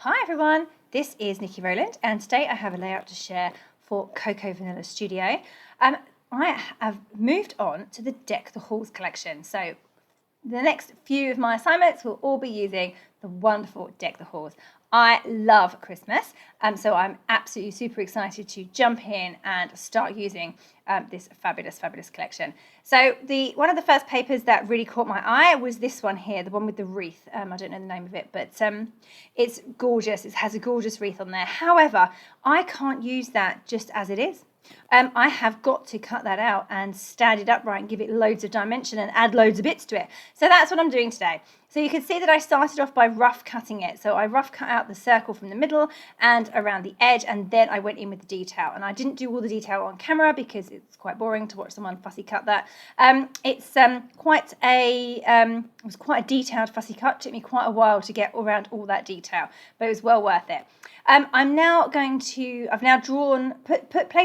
Hi everyone, this is Nikki Rowland and today I have a layout to share for Cocoa Vanilla Studio. I have moved on to the Deck the Halls collection, so the next few of my assignments will all be using the wonderful Deck the Halls. I love Christmas, so I'm absolutely super excited to jump in and start using this fabulous collection. So one of the first papers that really caught my eye was this one here, the one with the wreath. I don't know the name of it, but it's gorgeous. It has a gorgeous wreath on there. However, I can't use that just as it is. I have got to cut that out and stand it upright and give it loads of dimension and add loads of bits to it. So that's what I'm doing today. So you can see that I started off by rough cutting it. So I rough cut out the circle from the middle and around the edge, and then I went in with the detail. And I didn't do all the detail on camera because it's quite boring to watch someone fussy cut that. It was quite a detailed fussy cut. It took me quite a while to get around all that detail, but it was well worth it. I've now placed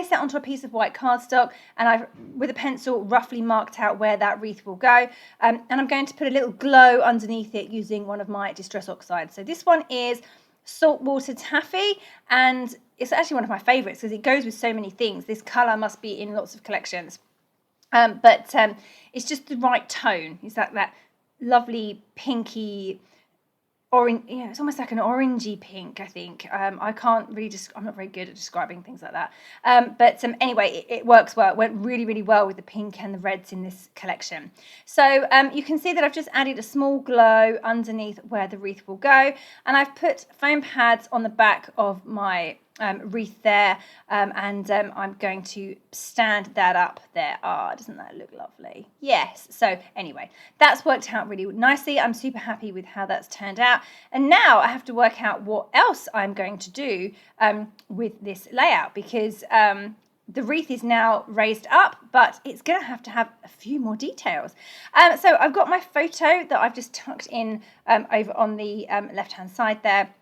that onto a piece of white cardstock, and I've, with a pencil, roughly marked out where that wreath will go. And I'm going to put a little glow underneath it using one of my Distress Oxides. So this one is Saltwater Taffy, and it's actually one of my favourites because it goes with so many things. This colour must be in lots of collections. But it's just the right tone. It's like that lovely pinky orange, it's almost like an orangey pink, I think. I can't really I'm not very good at describing things like that. But anyway, it works well. It went really well with the pink and the reds in this collection. So you can see that I've just added a small glow underneath where the wreath will go. And I've put foam pads on the back of my wreath there, and I'm going to stand that up there. Doesn't that look lovely? Yes. So anyway, that's worked out really nicely. I'm super happy with how that's turned out, and now I have to work out what else I'm going to do with this layout, because the wreath is now raised up, but it's going to have a few more details. So I've got my photo that I've just tucked in over on the left hand side there,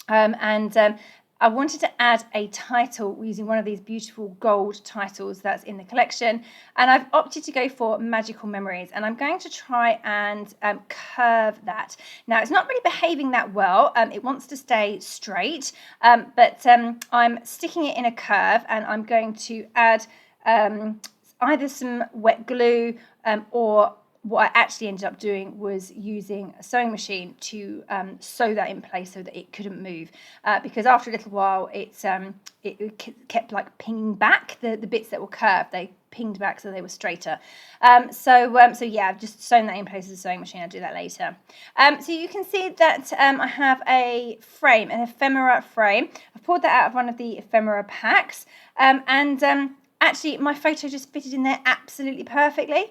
and I wanted to add a title using one of these beautiful gold titles that's in the collection, and I've opted to go for Magical Memories, and I'm going to try and curve that. Now, it's not really behaving that well. It wants to stay straight, but I'm sticking it in a curve, and I'm going to add either some wet glue or what I actually ended up doing was using a sewing machine to sew that in place so that it couldn't move, because after a little while it kept like pinging back. The bits that were curved, they pinged back so they were straighter. So yeah, I've just sewn that in place with a sewing machine. I'll do that later. So you can see that I have a frame, an ephemera frame. I've pulled that out of one of the ephemera packs, and actually my photo just fitted in there absolutely perfectly.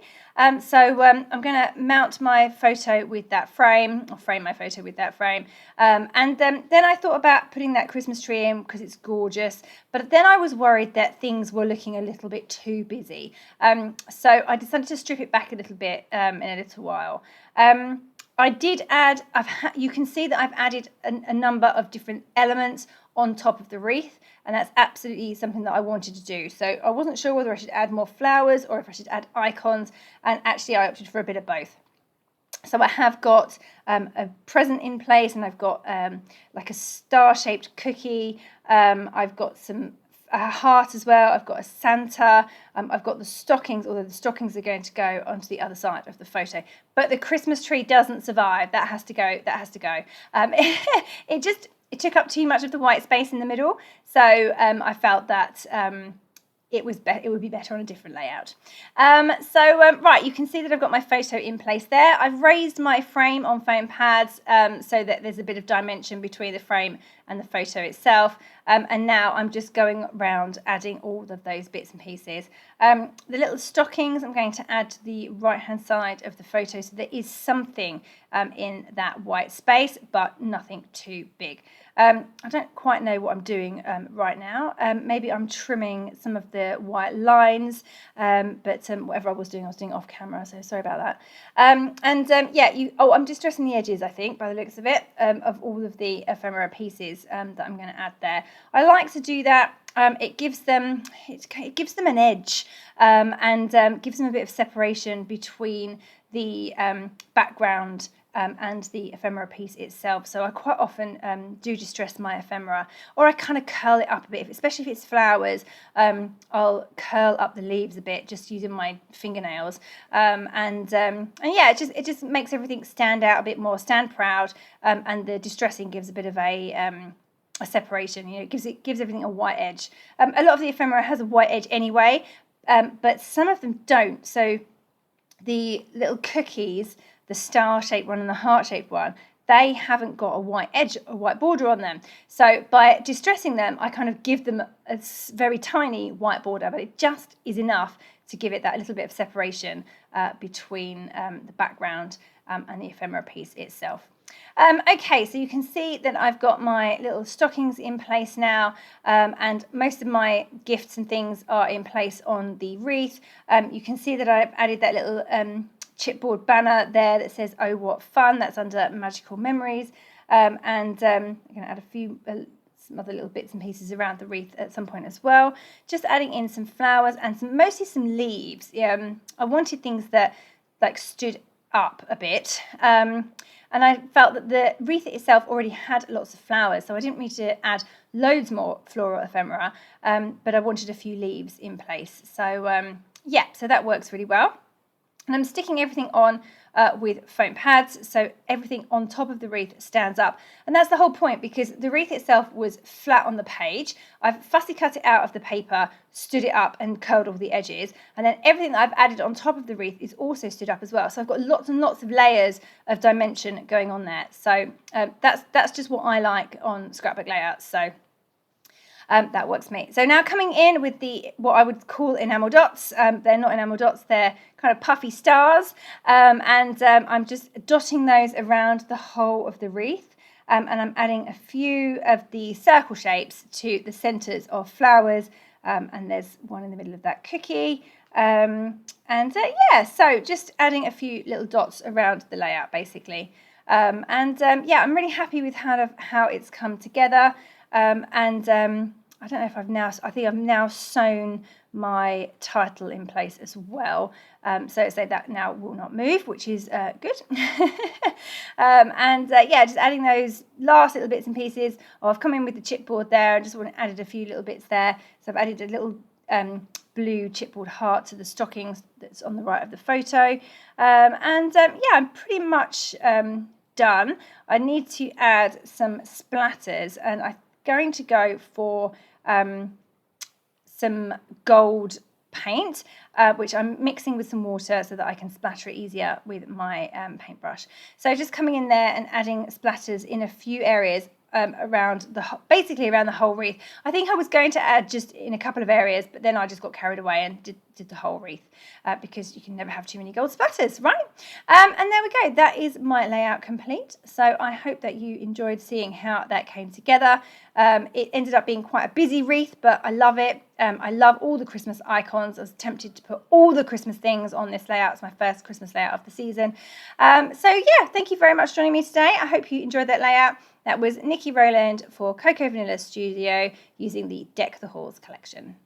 So I'm going to mount my photo with that frame, or frame my photo with that frame. And then I thought about putting that Christmas tree in because it's gorgeous. But then I was worried that things were looking a little bit too busy. So I decided to strip it back a little bit in a little while. I did add, you can see that I've added a number of different elements on top of the wreath, and that's absolutely something that I wanted to do. So I wasn't sure whether I should add more flowers or if I should add icons, and actually I opted for a bit of both. So I have got a present in place, and I've got like a star-shaped cookie. I've got a heart as well. I've got a Santa. I've got the stockings, although the stockings are going to go onto the other side of the photo. But the Christmas tree doesn't survive. That has to go. It took up too much of the white space in the middle, so I felt that it would be better on a different layout. Right, you can see that I've got my photo in place there. I've raised my frame on foam pads so that there's a bit of dimension between the frame and the photo itself. And now I'm just going around adding all of those bits and pieces. The little stockings I'm going to add to the right-hand side of the photo, so there is something in that white space, but nothing too big. I don't quite know what I'm doing right now. Maybe I'm trimming some of the white lines, but whatever I was doing off camera, so sorry about that. I'm distressing the edges, I think, by the looks of it, of all of the ephemera pieces that I'm going to add there. I like to do that. It gives them an edge, and gives them a bit of separation between the background and the ephemera piece itself. So I quite often do distress my ephemera, or I kind of curl it up a bit, especially if it's flowers. I'll curl up the leaves a bit just using my fingernails, and yeah, it just makes everything stand out a bit more, stand proud, and the distressing gives a bit of a separation. You know, it gives everything a white edge. A lot of the ephemera has a white edge anyway, but some of them don't. So the little cookies, the star-shaped one and the heart-shaped one, they haven't got a white edge, a white border on them. So by distressing them, I kind of give them a very tiny white border, but it just is enough to give it that little bit of separation between the background and the ephemera piece itself. Okay, so you can see that I've got my little stockings in place now, and most of my gifts and things are in place on the wreath. You can see that I've added that little chipboard banner there that says "Oh, what fun!" That's under magical memories, and I'm going to add a few some other little bits and pieces around the wreath at some point as well. Just adding in some flowers and mostly some leaves. I wanted things that like stood up a bit, and I felt that the wreath itself already had lots of flowers, so I didn't need to add loads more floral ephemera, but I wanted a few leaves in place. So yeah, so that works really well. And I'm sticking everything on with foam pads, so everything on top of the wreath stands up. And that's the whole point, because the wreath itself was flat on the page. I've fussy cut it out of the paper, stood it up and curled all the edges. And then everything that I've added on top of the wreath is also stood up as well. So I've got lots and lots of layers of dimension going on there. So that's just what I like on scrapbook layouts. So that works for me. So now coming in with what I would call enamel dots. They're not enamel dots, they're kind of puffy stars. I'm just dotting those around the whole of the wreath. And I'm adding a few of the circle shapes to the centres of flowers. And there's one in the middle of that cookie. Yeah, so just adding a few little dots around the layout, basically. Yeah, I'm really happy with how it's come together. I don't know if I think I've now sewn my title in place as well. So that now will not move, which is good. Yeah, just adding those last little bits and pieces. I've come in with the chipboard there. I just added a few little bits there. So I've added a little blue chipboard heart to the stockings that's on the right of the photo. Yeah, I'm pretty much done. I need to add some splatters, and I'm going to go for some gold paint, which I'm mixing with some water so that I can splatter it easier with my paintbrush. So just coming in there and adding splatters in a few areas basically around the whole wreath. I think I was going to add just in a couple of areas, but then I just got carried away and did the whole wreath, because you can never have too many gold splatters, right? And there we go. That is my layout complete. So I hope that you enjoyed seeing how that came together. It ended up being quite a busy wreath, but I love it. I love all the Christmas icons. I was tempted to put all the Christmas things on this layout. It's my first Christmas layout of the season. So yeah, thank you very much for joining me today. I hope you enjoyed that layout. That was Nikki Rowland for Cocoa Vanilla Studio using the Deck the Halls collection.